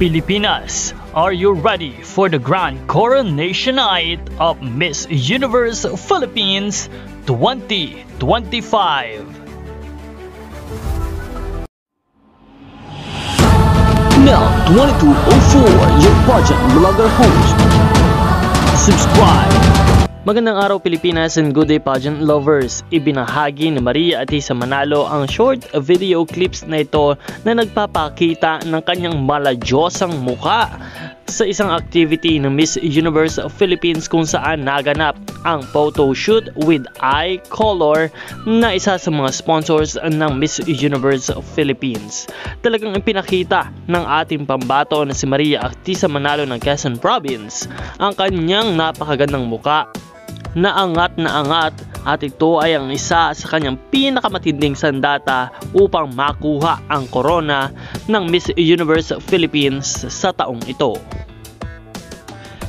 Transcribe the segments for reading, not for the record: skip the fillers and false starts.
Pilipinas, are you ready for the grand coronation night of Miss Universe Philippines 2025? Now 2204, your pageant vlogger host. Subscribe! Magandang araw Pilipinas and good day pageant lovers. Ibinahagi ni Maria Atisa Manalo ang short video clips na ito na nagpapakita ng kanyang maladyosang muka sa isang activity ng Miss Universe Philippines kung saan naganap ang photo shoot with Eye Color na isa sa mga sponsors ng Miss Universe Philippines. Talagang ipinakita ng ating pambato na si Maria Atisa Manalo ng Quezon Province ang kanyang napakagandang muka na angat at ito ay ang isa sa kanyang pinakamatinding sandata upang makuha ang corona ng Miss Universe Philippines sa taong ito.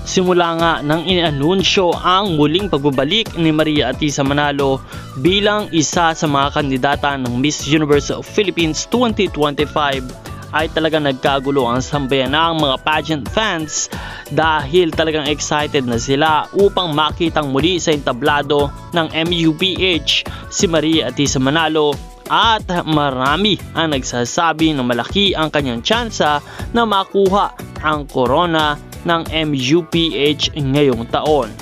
Simula nga nang inanunsyo ang muling pagbabalik ni Maria Atisa Manalo bilang isa sa mga kandidata ng Miss Universe Philippines 2025 ay talagang nagkagulo ang sambayan ng mga pageant fans dahil talagang excited na sila upang makitang muli sa entablado ng MUPH si Maria Atisa Manalo at marami ang nagsasabi na malaki ang kanyang tsansa na makuha ang corona ng MUPH ngayong taon.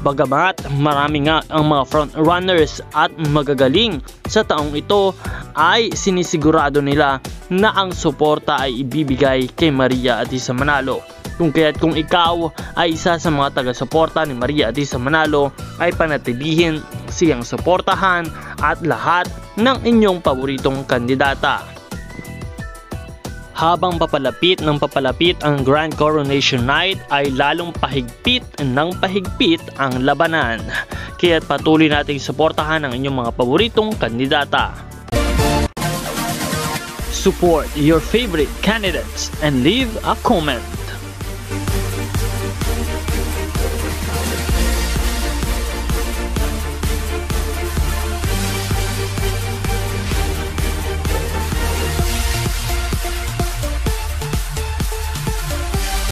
Bagamat marami nga ang mga frontrunners at magagaling sa taong ito ay sinisigurado nila na ang suporta ay ibibigay kay Maria Atisa Manalo. Kung ikaw ay isa sa mga taga-suporta ni Maria Atisa Manalo ay panatilihin siyang suportahan at lahat ng inyong paboritong kandidata. Habang papalapit ang Grand Coronation Night ay lalong pahigpit ang labanan. Kaya patuloy nating suportahan ang inyong mga paboritong kandidata. Support your favorite candidates and leave a comment.